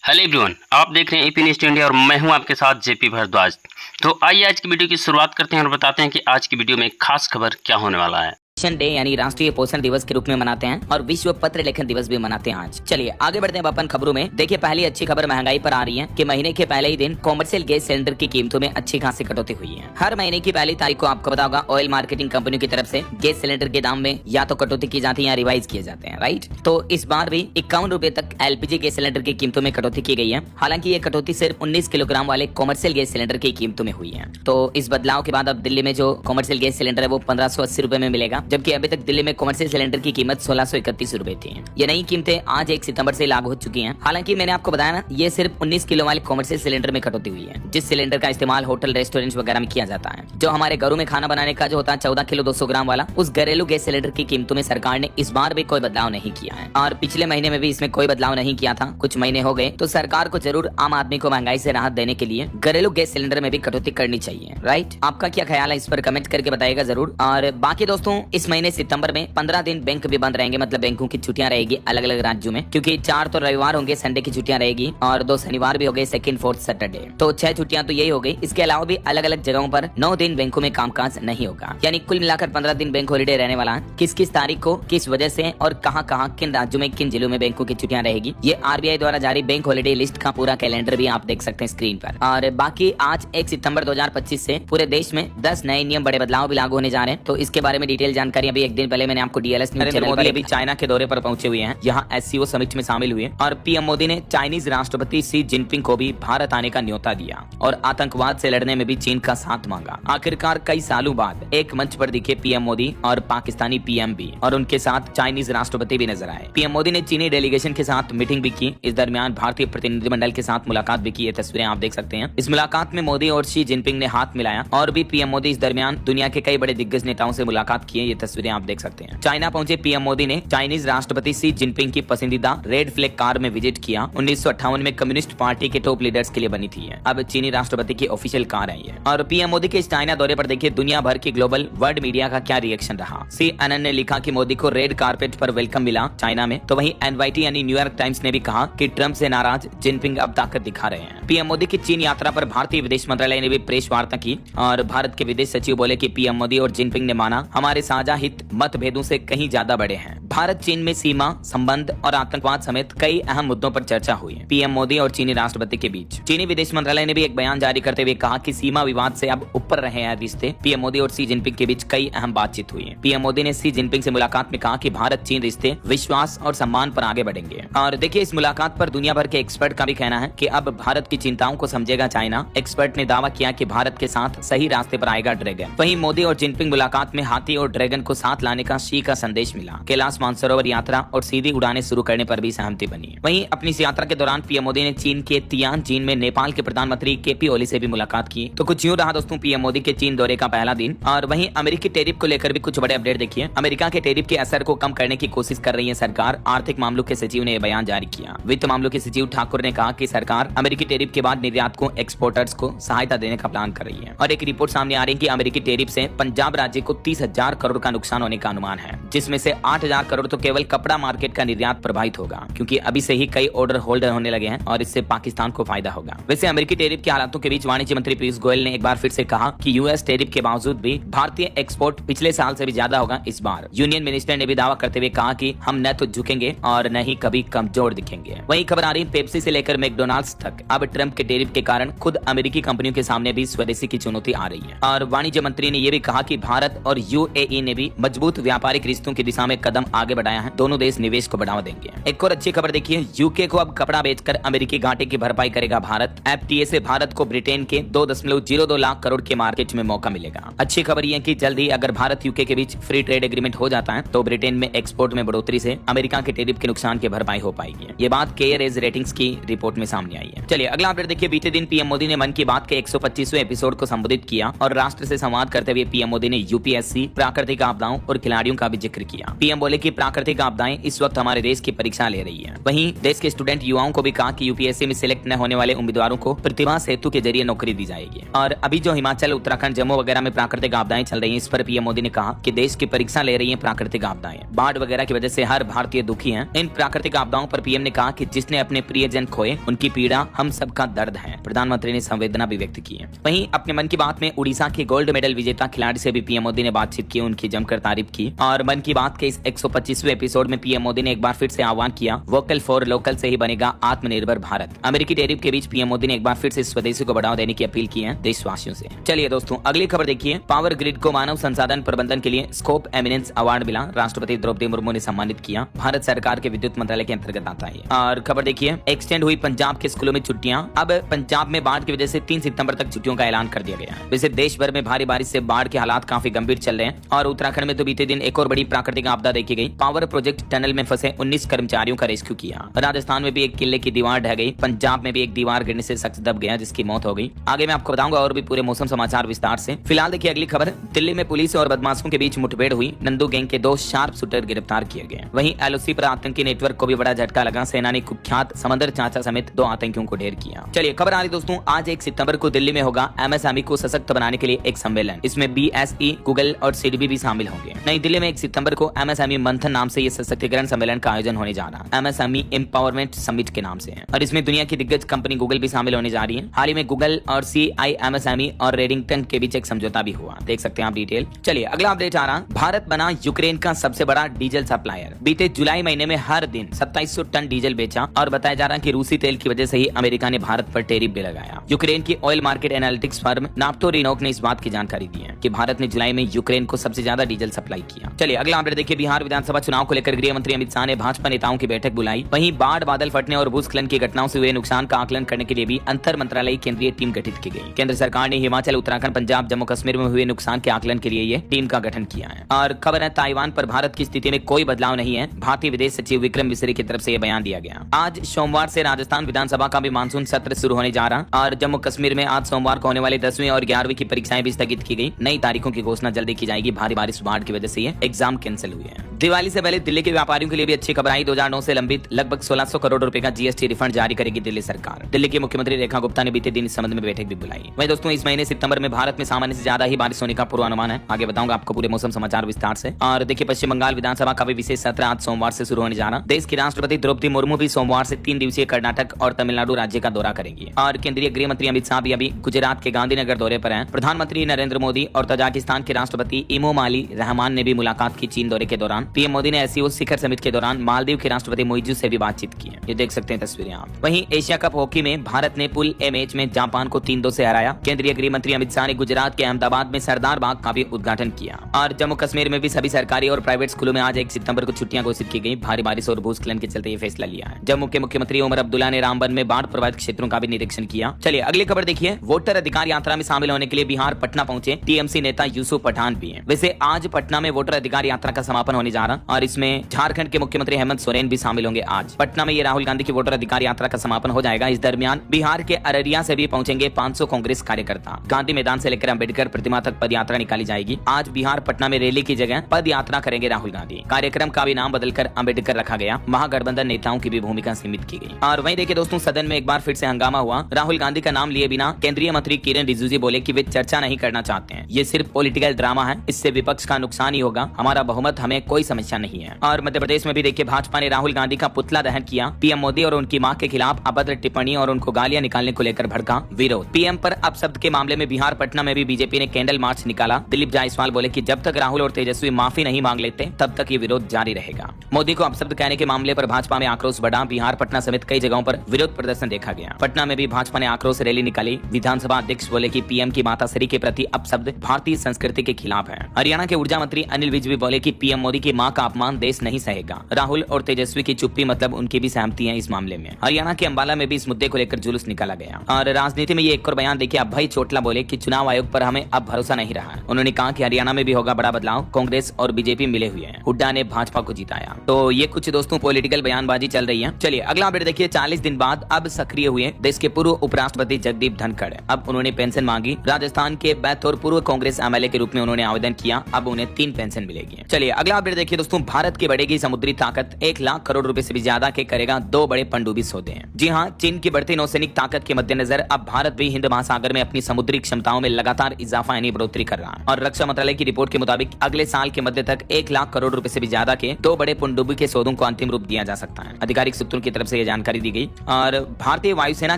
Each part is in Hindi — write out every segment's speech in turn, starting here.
हेलो एवरीवन, आप देख रहे हैं एपी न्यूज़ इंडिया और मैं हूं आपके साथ जेपी भारद्वाज। तो आइए आज की वीडियो की शुरुआत करते हैं और बताते हैं कि आज की वीडियो में एक खास खबर क्या होने वाला है। डे यानी राष्ट्रीय पोषण दिवस के रूप में मनाते हैं और विश्व पत्र लेखन दिवस भी मनाते हैं आज। चलिए आगे बढ़ते हैं अपन खबरों में। देखिए पहली अच्छी खबर महंगाई पर आ रही है कि महीने के पहले ही दिन कॉमर्शियल गैस सिलेंडर की कीमतों में अच्छी खासी कटौती हुई है। हर महीने की पहली तारीख को आपको पता होगा ऑयल मार्केटिंग कंपनियों की तरफ से गैस सिलेंडर के दाम में या तो कटौती की जाती है या रिवाइज किए जाते हैं, राइट। तो इस बार भी 51 रुपए तक LPG गैस सिलेंडर की कीमतों में कटौती की गई है। हालांकि ये कटौती सिर्फ 19 किलोग्राम वाले कॉमर्शियल गैस सिलेंडर की कीमतों में हुई है। तो इस बदलाव के बाद अब दिल्ली में जो कॉमर्शियल गैस सिलेंडर है वो 1580 रुपए में मिलेगा, जबकि अभी तक दिल्ली में कॉमर्शियल सिलेंडर की कीमत 1631 रुपए थी। ये नई कीमतें आज 1 सितंबर से लागू हो चुकी हैं। हालांकि मैंने आपको बताया ना, ये सिर्फ 19 किलो वाले कॉमर्शियल सिलेंडर में कटौती हुई है, जिस सिलेंडर का इस्तेमाल होटल रेस्टोरेंट वगैरह में किया जाता है। जो हमारे घरों में खाना बनाने का जो होता है 14 किलो 200 ग्राम वाला, उस घरेलू गैस सिलेंडर की कीमतों में सरकार ने इस बार भी कोई बदलाव नहीं किया है और पिछले महीने में भी इसमें कोई बदलाव नहीं किया था। कुछ महीने हो गए, तो सरकार को जरूर आम आदमी को महंगाई से राहत देने के लिए घरेलू गैस सिलेंडर में भी कटौती करनी चाहिए, राइट। आपका क्या ख्याल है इस पर कमेंट करके बताइएगा जरूर। और बाकी दोस्तों, इस महीने सितंबर में 15 दिन बैंक भी बंद रहेंगे, मतलब बैंकों की छुट्टियां रहेगी अलग अलग राज्यों में, क्योंकि 4 तो रविवार होंगे, संडे की छुट्टियां रहेगी और 2 शनिवार भी हो गए, सेकंड फोर्थ सैटरडे, तो 6 छुट्टियां तो यही हो गई। इसके अलावा भी अलग अलग जगहों पर 9 दिन बैंकों में कामकाज नहीं होगा, यानी कुल मिलाकर 15 दिन बैंक हॉलीडे रहने वाला है। किस किस तारीख को किस वजह से और कहां किन राज्यों में किन जिलों में बैंकों की छुट्टियां रहेगी, ये RBI द्वारा जारी बैंक हॉलीडे लिस्ट का पूरा कैलेंडर भी आप देख सकते हैं स्क्रीन पर। और बाकी आज 1 सितंबर 2025 से पूरे देश में 10 नए नियम, बड़े बदलाव भी लागू होने जा रहे हैं। तो इसके बारे में डिटेल जानकारी अभी एक दिन पहले मैंने आपको DLS न्यूज़ चैनल पर अभी चाइना के दौरे पर पहुंचे हुए हैं, यहाँ SCO समिट में शामिल हुए और PM मोदी ने चाइनीज राष्ट्रपति शी जिनपिंग को भी भारत आने का न्योता दिया और आतंकवाद से लड़ने में भी चीन का साथ मांगा। आखिरकार कई सालों बाद एक मंच पर दिखे PM मोदी और पाकिस्तानी PM भी, और उनके साथ चाइनीज राष्ट्रपति भी नजर आए। PM मोदी ने चीनी डेलीगेशन के साथ मीटिंग भी की। इस दरमियान भारतीय प्रतिनिधिमंडल के साथ मुलाकात भी की। ये तस्वीरें आप देख सकते हैं। इस मुलाकात में मोदी और शी जिनपिंग ने हाथ मिलाया और भी PM मोदी इस दरमियान दुनिया के कई बड़े दिग्गज नेताओं से मुलाकात की। ये तस्वीरें आप देख सकते हैं। चाइना पहुंचे PM मोदी ने चाइनीज राष्ट्रपति शी जिनपिंग की पसंदीदा रेड फ्लैग कार में विजिट किया। 1958 में कम्युनिस्ट पार्टी के टॉप लीडर्स के लिए बनी थी। अब चीनी राष्ट्रपति की ऑफिशियल कार है ये। और PM मोदी के इस चाइना दौरे पर देखिए दुनिया भर की ग्लोबल वर्ल्ड मीडिया का क्या रिएक्शन रहा। CNN ने लिखा कि मोदी को रेड कारपेट पर वेलकम मिला चाइना में, तो वहीं NYT यानी न्यूयॉर्क टाइम्स ने भी कहा कि ट्रंप से नाराज जिनपिंग अब ताकत दिखा रहे हैं। PM मोदी की चीन यात्रा पर भारतीय विदेश मंत्रालय ने भी प्रेस वार्ता की और भारत के विदेश सचिव बोले कि PM मोदी और जिनपिंग ने माना हमारे साझा हित मतभेदों से कहीं ज्यादा बड़े हैं। भारत चीन में सीमा संबंध और आतंकवाद समेत कई अहम मुद्दों पर चर्चा हुई है PM मोदी और चीनी राष्ट्रपति के बीच। चीनी विदेश मंत्रालय ने भी एक बयान जारी करते हुए कहा कि सीमा विवाद से अब ऊपर रहे हैं रिश्ते। PM मोदी और शी जिनपिंग के बीच कई अहम बातचीत हुई है। PM मोदी ने शी जिनपिंग से मुलाकात में कहा कि भारत चीन रिश्ते विश्वास और सम्मान पर आगे बढ़ेंगे। और देखिए इस मुलाकात पर दुनिया भर के एक्सपर्ट का भी कहना है कि अब भारत की चिंताओं को समझेगा चाइना। एक्सपर्ट ने दावा किया कि भारत के साथ सही रास्ते पर आएगा ड्रैगन। वहीं मोदी और जिनपिंग मुलाकात में हाथी और ड्रैगन को साथ लाने का शी का संदेश मिला। कैलाश मानसरोवर यात्रा और सीधी उड़ानें शुरू करने पर भी सहमति बनी। वहीं अपनी इस यात्रा के दौरान PM मोदी ने चीन के तियानजिन में नेपाल के प्रधानमंत्री KP ओली से भी मुलाकात की। तो कुछ यूं रहा दोस्तों PM मोदी के चीन दौरे का पहला दिन। और वहीं अमेरिकी टेरिफ को लेकर भी कुछ बड़े अपडेट देखिए। अमेरिका के टेरिफ के असर को कम करने की कोशिश कर रही है सरकार। आर्थिक मामलों के सचिव ने यह बयान जारी किया। वित्त मामलों के सचिव ठाकुर ने कहा कि सरकार अमेरिकी टेरिफ के बाद निर्यातकों एक्सपोर्टर्स को सहायता देने का प्लान कर रही है। और एक रिपोर्ट सामने आ रही है कि अमेरिकी टेरिफ से पंजाब राज्य को 30,000 करोड़ का नुकसान होने का अनुमान है, जिसमें से 8,000 करोड़ तो केवल कपड़ा मार्केट का निर्यात प्रभावित होगा, क्योंकि अभी से ही कई ऑर्डर होल्डर होने लगे हैं और इससे पाकिस्तान को फायदा होगा। वैसे अमेरिकी टेरिफ के हालातों के बीच वाणिज्य मंत्री पीयूष गोयल ने एक बार फिर से कहा कि US टेरिफ के बावजूद भी भारतीय एक्सपोर्ट पिछले साल से भी ज्यादा होगा इस बार। यूनियन मिनिस्टर ने भी दावा करते हुए कहा कि हम न तो झुकेंगे और न ही कभी कमजोर दिखेंगे। वही खबर आ रही है पेप्सी से लेकर मैकडोनाल्ड्स तक अब ट्रंप के टेरिफ के कारण खुद अमेरिकी कंपनियों के सामने भी स्वदेशी की चुनौती आ रही है। और वाणिज्य मंत्री ने यह भी कहा कि भारत और UAE ने भी मजबूत व्यापारिक रिश्तों की दिशा में कदम आगे बढ़ाया है। दोनों देश निवेश को बढ़ावा देंगे। एक और अच्छी खबर देखिए, UK को अब कपड़ा बेचकर अमेरिकी घाटे की भरपाई करेगा भारत। FTA से भारत को ब्रिटेन के 2.02 लाख करोड़ के मार्केट में मौका मिलेगा। अच्छी खबर यह कि जल्द ही अगर भारत UK के बीच फ्री ट्रेड एग्रीमेंट हो जाता है तो ब्रिटेन में एक्सपोर्ट में बढ़ोतरी से अमेरिका के टेरिफ के नुकसान की भरपाई हो पाएगी। ये बात केयर एज रेटिंग्स की रिपोर्ट में सामने आई है। चलिए अगला अपडेट देखिए। बीते दिन PM मोदी ने मन की बात के 125वें एपिसोड को संबोधित किया और राष्ट्र से संवाद करते हुए PM मोदी ने UPSC, प्राकृतिक आपदाओं और खिलाड़ियों का भी जिक्र किया। PM बोले कि प्राकृतिक आपदाएं इस वक्त हमारे देश की परीक्षा ले रही है। वहीं देश के स्टूडेंट युवाओं को भी कहा कि यूपीएससी में सिलेक्ट न होने वाले उम्मीदवारों को प्रतिभा सेतु के जरिए नौकरी दी जाएगी। और अभी जो हिमाचल, उत्तराखंड, जम्मू वगैरह में प्राकृतिक आपदाएं चल रही है, इस पर पीएम मोदी ने कहा कि देश की परीक्षा ले रही है प्राकृतिक आपदाएं। बाढ़ वगैरह की वजह से हर भारतीय दुखी है। इन प्राकृतिक आपदाओं पर पीएम ने कहा कि जिसने अपने प्रियजन खोए उनकी पीड़ा हम सबका दर्द है। प्रधानमंत्री ने संवेदना भी व्यक्त की है। वहीं अपने मन की बात में उड़ीसा के गोल्ड मेडल विजेता खिलाड़ी से भी पीएम मोदी ने बातचीत की, उनकी जमकर तारीफ की। और मन की बात के इस 125वें एपिसोड में पीएम मोदी ने एक बार फिर से आह्वान किया, वोकल फॉर लोकल से ही बनेगा आत्मनिर्भर भारत। अमेरिकी टैरिफ के बीच पीएम मोदी ने एक बार फिर से स्वदेशी को बढ़ावा देने की अपील की है देशवासियों से। चलिए दोस्तों, अगली खबर देखिए। पावर ग्रिड को मानव संसाधन प्रबंधन के लिए स्कोप एमिनेंस अवार्ड मिला, राष्ट्रपति द्रौपदी मुर्मू ने सम्मानित किया। भारत सरकार के विद्युत मंत्रालय के अंतर्गत आता है। और खबर देखिए, एक्सटेंड हुई पंजाब के स्कूलों में छुट्टियां। अब पंजाब में बाढ़ की वजह से 3 सितंबर तक छुट्टियों का ऐलान कर दिया गया है। वैसे देश भर में भारी बारिश से बाढ़ के हालात काफी गंभीर चल रहे हैं और उत्तराखंड में तो बीते दिन एक और बड़ी प्राकृतिक आपदा देखी गई। पावर प्रोजेक्ट टनल में फंसे 19 कर्मचारियों का रेस्क्यू किया। राजस्थान में भी एक किले की दीवार ढह गई। पंजाब में भी एक दीवार गिरने से शख्स दब गया जिसकी मौत हो गई। आगे मैं आपको बताऊंगा और भी पूरे मौसम समाचार विस्तार से। फिलहाल देखिए अगली खबर। दिल्ली में पुलिस और बदमाशों के बीच मुठभेड़ हुई। नंदू गैंग के 2 शार्प शूटर गिरफ्तार किए गए। वहीं एलओसी पर आतंकी नेटवर्क को भी बड़ा झटका लगा। सेना ने कुख्यात समंदर चाचा समेत 2 आतंकियों को ढेर किया। चलिए खबर आ रही दोस्तों, आज 1 सितंबर को दिल्ली में होगा एमएसएमई को सशक्त बनाने के लिए एक सम्मेलन। इसमें बीएसई, गूगल और सीडबी भी शामिल होंगे। नई दिल्ली में 1 सितंबर को एमएसएमई मंथन नाम से ये सशक्तिकरण सम्मेलन का आयोजन होने जा रहा है। एमएसएमई एम्पावरमेंट समिट के नाम से है और इसमें दुनिया की दिग्गज कंपनी गूगल भी शामिल होने जा रही है। हाल ही में गूगल और सीआईएमएसएमई और रेडिंगटन के बीच एक समझौता भी हुआ, देख सकते हैं आप डिटेल। चलिए अगला अपडेट आ रहा। भारत बना यूक्रेन का सबसे बड़ा डीजल सप्लायर। बीते जुलाई महीने में हर दिन 2700 टन डीजल बेचा और बताया जा रहा है कि रूसी तेल की वजह से ही अमेरिका ने भारत पर टैरिफ भी लगाया। यूक्रेन की ऑयल मार्केट एनालिटिक्स फर्म नाफ्टोरिनोक ने इस बात की जानकारी दी है कि भारत ने जुलाई में यूक्रेन को सबसे ज्यादा डीजल सप्लाई किया। चलिए अगला अपडेट देखिए। बिहार विधानसभा चुनाव को लेकर गृह मंत्री अमित शाह ने भाजपा नेताओं की बैठक बुलाई। वहीं बाढ़, बादल फटने और भूस्खलन की घटनाओं से हुए नुकसान का आकलन करने के लिए भी अंतर मंत्रालयी केंद्रीय टीम गठित की गई। केंद्र सरकार ने हिमाचल, उत्तराखंड, पंजाब, जम्मू कश्मीर में हुए नुकसान के आकलन के लिए ये टीम का गठन किया है। और खबर है, ताइवान पर भारत की स्थिति में कोई बदलाव नहीं है। भारतीय विदेश सचिव विक्रम मिश्री की तरफ से यह बयान दिया गया। आज सोमवार से राजस्थान विधानसभा का भी मानसून सत्र शुरू होने जा रहा और जम्मू कश्मीर में आज सोमवार को होने वाली 10वीं और 11वीं की परीक्षाएं भी स्थगित की गई। नई तारीखों की घोषणा जल्दी की जाएगी। भारी बारिश, बाढ़ की वजह से ये एग्जाम कैंसिल हुए हैं। दिवाली से पहले दिल्ली के व्यापारियों के लिए भी अच्छी खबर आई। 2009 से लंबित लगभग 1600 करोड़ रुपए का जीएसटी रिफंड जारी करेगी दिल्ली सरकार। दिल्ली की मुख्यमंत्री रेखा गुप्ता ने बीते दिन इस संबंध में बैठक भी बुलाई। वहीं दोस्तों, इस महीने सितंबर में भारत में सामान्य से ज्यादा ही बारिश होने का पूर्वानुमान है। आगे बताऊंगा आपको पूरे मौसम समाचार विस्तार से। और देखिए, पश्चिम बंगाल विधानसभा का भी विशेष सत्र आज सोमवार से शुरू होने जा रहा। देश की राष्ट्रपति द्रौपदी मुर्मू भी सोमवार से 3 दिवसीय कर्नाटक और तमिलनाडु राज्य का दौरा करेंगी। और केंद्रीय गृह मंत्री अमित शाह भी अभी गुजरात के गांधीनगर दौरे पर हैं। प्रधानमंत्री नरेंद्र मोदी और तजाकिस्तान के राष्ट्रपति इमोमाली रहमान ने भी मुलाकात की चीन दौरे के दौरान। पीएम मोदी ने एससीओ शिखर समिट के दौरान मालदीव के राष्ट्रपति मोइजू से भी बातचीत की है। ये देख सकते हैं तस्वीरें आप। वहीं एशिया कप हॉकी में भारत ने पूल ए मैच में जापान को 3-2 से हराया। केंद्रीय गृह मंत्री अमित शाह ने गुजरात के अहमदाबाद में सरदार बाग का भी उद्घाटन किया। और जम्मू कश्मीर में भी सभी सरकारी और प्राइवेट स्कूलों में आज 1 सितंबर को छुट्टियां घोषित की गई। भारी बारिश और भूस्खलन के चलते ये फैसला लिया है। जम्मू के मुख्यमंत्री उमर अब्दुल्ला ने रामबन में बाढ़ प्रभावित क्षेत्रों का भी निरीक्षण किया। चलिए अगली खबर देखिए। वोटर अधिकार यात्रा में शामिल होने के लिए बिहार पटना पहुंचे टीएमसी नेता यूसुफ पठान भी हैं। वैसे आज पटना में वोटर अधिकार यात्रा का समापन होने जा रहा और इसमें झारखंड के मुख्यमंत्री हेमंत सोरेन भी शामिल होंगे। आज पटना में ये राहुल गांधी की वोटर अधिकार यात्रा का समापन हो जाएगा। इस दरमियान बिहार के अररिया से भी पहुंचेंगे 500 कांग्रेस कार्यकर्ता। गांधी मैदान से लेकर अंबेडकर प्रतिमा तक पद यात्रा निकाली जाएगी। आज बिहार पटना में रैली की जगह पद यात्रा करेंगे राहुल गांधी। कार्यक्रम का भी नाम बदलकर अंबेडकर रखा गया। महागठबंधन नेताओं की भी भूमिका सीमित की गई। और वहीं देखिए दोस्तों, सदन में एक बार फिर से हंगामा हुआ। राहुल गांधी का नाम लिए बिना केंद्रीय मंत्री किरण रिजिजू बोले कि वे चर्चा नहीं करना चाहते हैं। ये सिर्फ पॉलिटिकल ड्रामा है, इससे विपक्ष का नुकसान ही होगा। हमारा बहुमत, हमें कोई समस्या नहीं है। और मध्य प्रदेश में भी देखिए, भाजपा ने राहुल गांधी का पुतला दहन किया। पीएम मोदी और उनकी मां के खिलाफ अभद्र टिप्पणी और उनको गालियां निकालने को लेकर भड़का विरोध। पीएम पर अपशब्द के मामले में बिहार पटना में भी बीजेपी ने कैंडल मार्च निकाला। दिलीप जायसवाल बोले कि जब तक राहुल और तेजस्वी माफी नहीं मांग लेते तब तक ये विरोध जारी रहेगा। मोदी को अपशब्द कहने के मामले पर भाजपा में आक्रोश बढ़ा। बिहार पटना समेत कई जगहों पर विरोध प्रदर्शन देखा गया। पटना में भी भाजपा ने आक्रोश रैली निकाली। विधानसभा अध्यक्ष बोले कि पीएम की माताश्री के प्रति अपशब्द भारतीय संस्कृति के खिलाफ है। हरियाणा के ऊर्जा मंत्री अनिल विज भी बोले कि पीएम मोदी की मां का अपमान देश नहीं सहेगा। राहुल और तेजस्वी की चुप्पी मतलब उनकी भी सहमति है इस मामले में। हरियाणा के अंबाला में भी इस मुद्दे को लेकर जुलूस निकाला गया। और राजनीति में ये एक और बयान देखिए। अभय चोटला बोले कि चुनाव आयोग पर हमें अब भरोसा नहीं रहा। उन्होंने कहा कि हरियाणा में भी होगा बड़ा बदलाव। कांग्रेस और बीजेपी मिले हुए हैं। हुड्डा ने भाजपा को जिताया। तो ये कुछ दोस्तों पॉलिटिकल बयानबाजी चल रही है। चलिए अगला अपडेट देखिए। 40 दिन बाद अब सक्रिय हुए देश के पूर्व उपराष्ट्रपति जगदीप धनखड़। अब उन्होंने पेंशन मांगी। राजस्थान के बैतौर पूर्व कांग्रेस एमएलए के रूप में उन्होंने आवेदन किया। अब उन्हें 3 पेंशन मिलेगी। चलिए अगला अपडेट देखिए। देखिए दोस्तों, भारत की बढ़ेगी समुद्री ताकत, 1 लाख करोड़ रुपए से भी ज्यादा के करेगा 2 बड़े पनडुब्बी सौदे हैं। जी हाँ, चीन की बढ़ती नौसैनिक ताकत के मद्देनजर अब भारत भी हिंद महासागर में अपनी समुद्री क्षमताओं में लगातार इजाफा यानी बढ़ोतरी कर रहा है। और रक्षा मंत्रालय की रिपोर्ट के मुताबिक अगले साल के मध्य तक 1 लाख करोड़ रुपए से भी ज्यादा के 2 बड़े पनडुब्बी के सौदों को अंतिम रूप दिया जा सकता है। आधिकारिक सूत्रों की तरफ से यह जानकारी दी गई। और भारतीय वायुसेना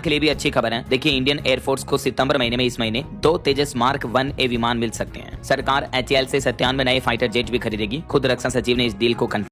के लिए भी अच्छी खबर है। देखिए, इंडियन एयरफोर्स को सितंबर महीने में इस महीने 2 तेजस मार्क 1A विमान मिल सकते हैं। सरकार HAL से 97 नए फाइटर जेट भी खरीदेगी। खुद रक्षा सचिव ने इस डील को